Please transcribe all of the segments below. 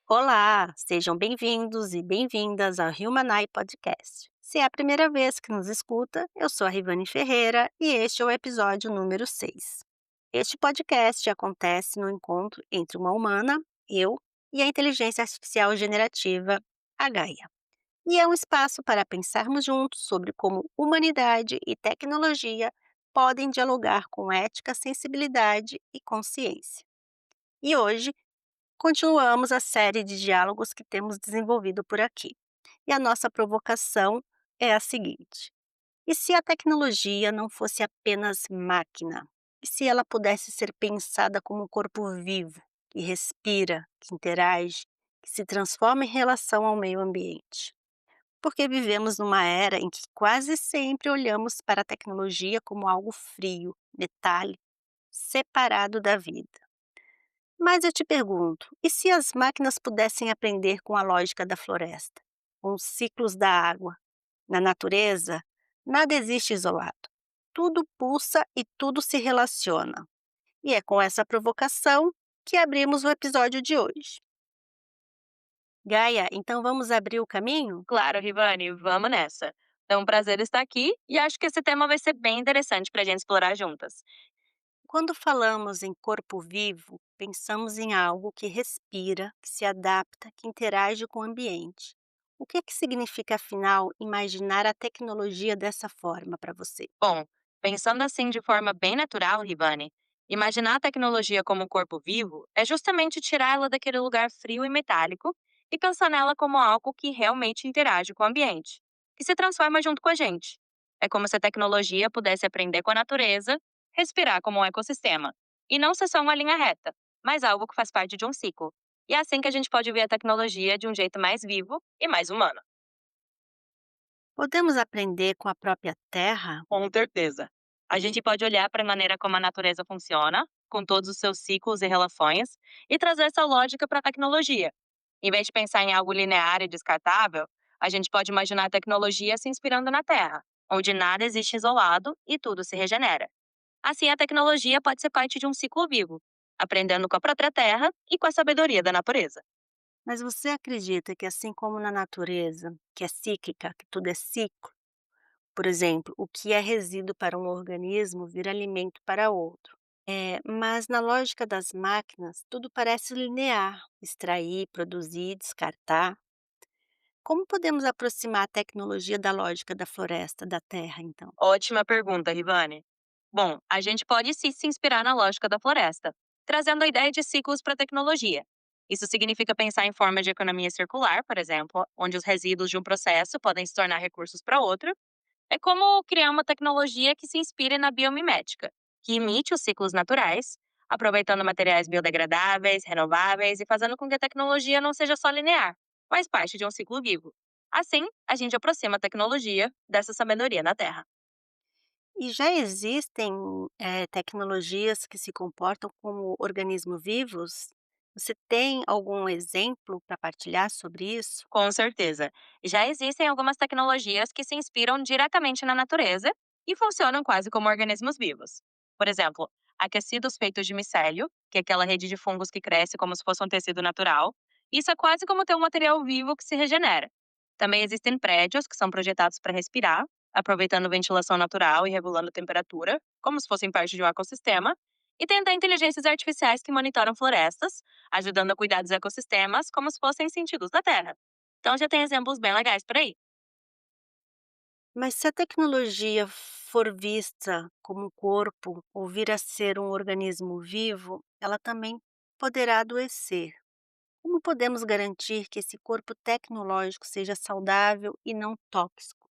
Olá, sejam bem-vindos e bem-vindas ao Human Eye Podcast. Se é a primeira vez que nos escuta, eu sou a Rivane Ferreira e este é o episódio número 6. Este podcast acontece no encontro entre uma humana, eu, e a inteligência artificial generativa, a Gaia. E é um espaço para pensarmos juntos sobre como humanidade e tecnologia podem dialogar com ética, sensibilidade e consciência. E hoje, continuamos a série de diálogos que temos desenvolvido por aqui. E a nossa provocação é a seguinte: e se a tecnologia não fosse apenas máquina? E se ela pudesse ser pensada como um corpo vivo, que respira, que interage, que se transforma em relação ao meio ambiente? Porque vivemos numa era em que quase sempre olhamos para a tecnologia como algo frio, metálico, separado da vida. Mas eu te pergunto, e se as máquinas pudessem aprender com a lógica da floresta, com os ciclos da água? Na natureza, nada existe isolado. Tudo pulsa e tudo se relaciona. E é com essa provocação que abrimos o episódio de hoje. Gaia, então vamos abrir o caminho? Claro, Rivane, vamos nessa. É um prazer estar aqui e acho que esse tema vai ser bem interessante para a gente explorar juntas. Quando falamos em corpo vivo, pensamos em algo que respira, que se adapta, que interage com o ambiente. O que significa, afinal, imaginar a tecnologia dessa forma para você? Bom, pensando assim de forma bem natural, Rivane, imaginar a tecnologia como um corpo vivo é justamente tirá-la daquele lugar frio e metálico e pensar nela como algo que realmente interage com o ambiente, que se transforma junto com a gente. É como se a tecnologia pudesse aprender com a natureza, respirar como um ecossistema, e não ser só uma linha reta, mas algo que faz parte de um ciclo. E é assim que a gente pode ver a tecnologia de um jeito mais vivo e mais humano. Podemos aprender com a própria Terra? Com certeza. A gente pode olhar para a maneira como a natureza funciona, com todos os seus ciclos e relações, e trazer essa lógica para a tecnologia. Em vez de pensar em algo linear e descartável, a gente pode imaginar a tecnologia se inspirando na Terra, onde nada existe isolado e tudo se regenera. Assim, a tecnologia pode ser parte de um ciclo vivo, aprendendo com a própria Terra e com a sabedoria da natureza. Mas você acredita que, assim como na natureza, que é cíclica, que tudo é ciclo, por exemplo, o que é resíduo para um organismo vira alimento para outro? Mas na lógica das máquinas, tudo parece linear: extrair, produzir, descartar. Como podemos aproximar a tecnologia da lógica da floresta, da terra, então? Ótima pergunta, Rivane. Bom, a gente pode sim se inspirar na lógica da floresta, trazendo a ideia de ciclos para a tecnologia. Isso significa pensar em formas de economia circular, por exemplo, onde os resíduos de um processo podem se tornar recursos para outro. É como criar uma tecnologia que se inspire na biomimética, que imite os ciclos naturais, aproveitando materiais biodegradáveis, renováveis e fazendo com que a tecnologia não seja só linear, mas parte de um ciclo vivo. Assim, a gente aproxima a tecnologia dessa sabedoria na Terra. E já existem, tecnologias que se comportam como organismos vivos? Você tem algum exemplo para partilhar sobre isso? Com certeza. Já existem algumas tecnologias que se inspiram diretamente na natureza e funcionam quase como organismos vivos. Por exemplo, aquecidos feitos de micélio, que é aquela rede de fungos que cresce como se fosse um tecido natural. Isso é quase como ter um material vivo que se regenera. Também existem prédios que são projetados para respirar, aproveitando ventilação natural e regulando temperatura, como se fossem parte de um ecossistema. E tem até inteligências artificiais que monitoram florestas, ajudando a cuidar dos ecossistemas como se fossem sentidos da Terra. Então já tem exemplos bem legais por aí. Mas se a tecnologia for vista como um corpo ou vir a ser um organismo vivo, ela também poderá adoecer. Como podemos garantir que esse corpo tecnológico seja saudável e não tóxico?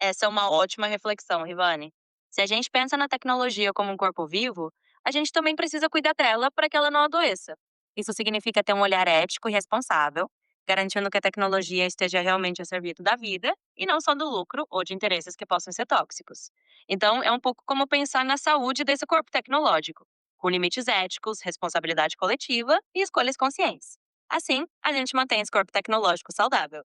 Essa é uma ótima reflexão, Rivane. Se a gente pensa na tecnologia como um corpo vivo, a gente também precisa cuidar dela para que ela não adoeça. Isso significa ter um olhar ético e responsável, garantindo que a tecnologia esteja realmente a serviço da vida e não só do lucro ou de interesses que possam ser tóxicos. Então, é um pouco como pensar na saúde desse corpo tecnológico, com limites éticos, responsabilidade coletiva e escolhas conscientes. Assim, a gente mantém esse corpo tecnológico saudável.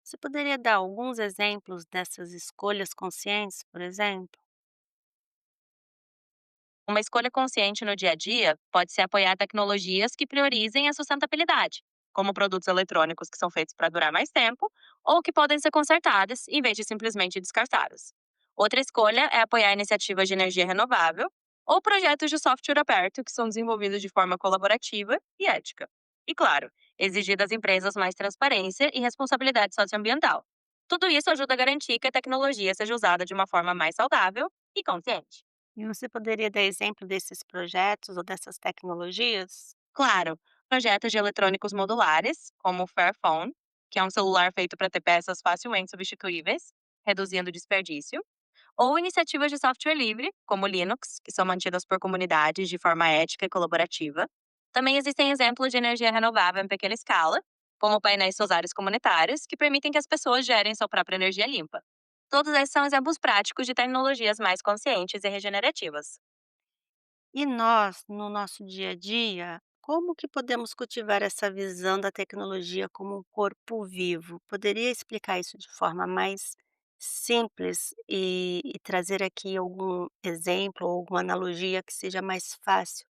Você poderia dar alguns exemplos dessas escolhas conscientes, por exemplo? Uma escolha consciente no dia a dia pode ser apoiar tecnologias que priorizem a sustentabilidade, como produtos eletrônicos que são feitos para durar mais tempo ou que podem ser consertados em vez de simplesmente descartados. Outra escolha é apoiar iniciativas de energia renovável ou projetos de software aberto que são desenvolvidos de forma colaborativa e ética. E, claro, exigir das empresas mais transparência e responsabilidade socioambiental. Tudo isso ajuda a garantir que a tecnologia seja usada de uma forma mais saudável e consciente. E você poderia dar exemplo desses projetos ou dessas tecnologias? Claro, projetos de eletrônicos modulares, como o Fairphone, que é um celular feito para ter peças facilmente substituíveis, reduzindo o desperdício, ou iniciativas de software livre, como o Linux, que são mantidas por comunidades de forma ética e colaborativa. Também existem exemplos de energia renovável em pequena escala, como painéis solares comunitários, que permitem que as pessoas gerem sua própria energia limpa. Todos esses são exemplos práticos de tecnologias mais conscientes e regenerativas. E nós, no nosso dia a dia, como que podemos cultivar essa visão da tecnologia como um corpo vivo? Poderia explicar isso de forma mais simples e trazer aqui algum exemplo ou alguma analogia que seja mais fácil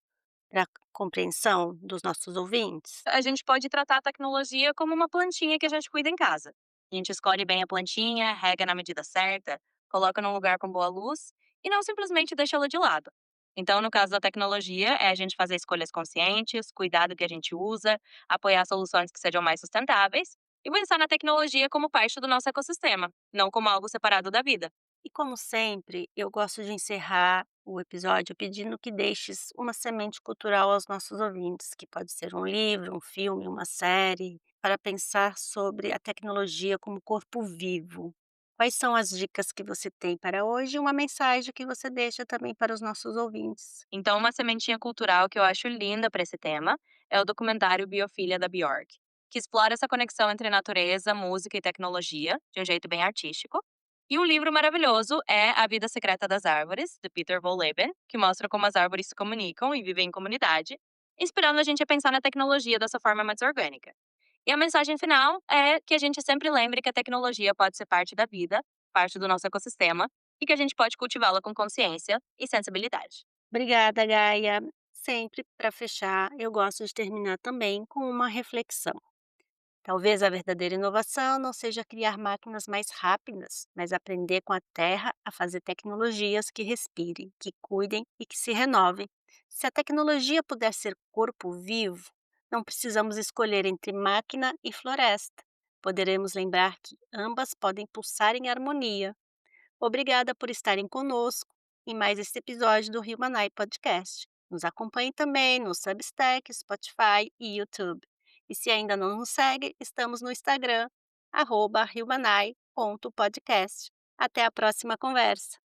para a compreensão dos nossos ouvintes? A gente pode tratar a tecnologia como uma plantinha que a gente cuida em casa. A gente escolhe bem a plantinha, rega na medida certa, coloca num lugar com boa luz e não simplesmente deixa ela de lado. Então, no caso da tecnologia, é a gente fazer escolhas conscientes, cuidar do que a gente usa, apoiar soluções que sejam mais sustentáveis e pensar na tecnologia como parte do nosso ecossistema, não como algo separado da vida. E como sempre, eu gosto de encerrar o episódio pedindo que deixes uma semente cultural aos nossos ouvintes, que pode ser um livro, um filme, uma série, para pensar sobre a tecnologia como corpo vivo. Quais são as dicas que você tem para hoje e uma mensagem que você deixa também para os nossos ouvintes? Então, uma sementinha cultural que eu acho linda para esse tema é o documentário Biofilha da Bjork, que explora essa conexão entre natureza, música e tecnologia de um jeito bem artístico. E um livro maravilhoso é A Vida Secreta das Árvores, de Peter Wohlleben, que mostra como as árvores se comunicam e vivem em comunidade, inspirando a gente a pensar na tecnologia dessa forma mais orgânica. E a mensagem final é que a gente sempre lembre que a tecnologia pode ser parte da vida, parte do nosso ecossistema, e que a gente pode cultivá-la com consciência e sensibilidade. Obrigada, Gaia. Sempre para fechar, eu gosto de terminar também com uma reflexão. Talvez a verdadeira inovação não seja criar máquinas mais rápidas, mas aprender com a Terra a fazer tecnologias que respirem, que cuidem e que se renovem. Se a tecnologia puder ser corpo vivo, não precisamos escolher entre máquina e floresta. Poderemos lembrar que ambas podem pulsar em harmonia. Obrigada por estarem conosco em mais este episódio do Humanai Podcast. Nos acompanhe também no Substack, Spotify e YouTube. E se ainda não nos segue, estamos no Instagram, @humanai.podcast. Até a próxima conversa.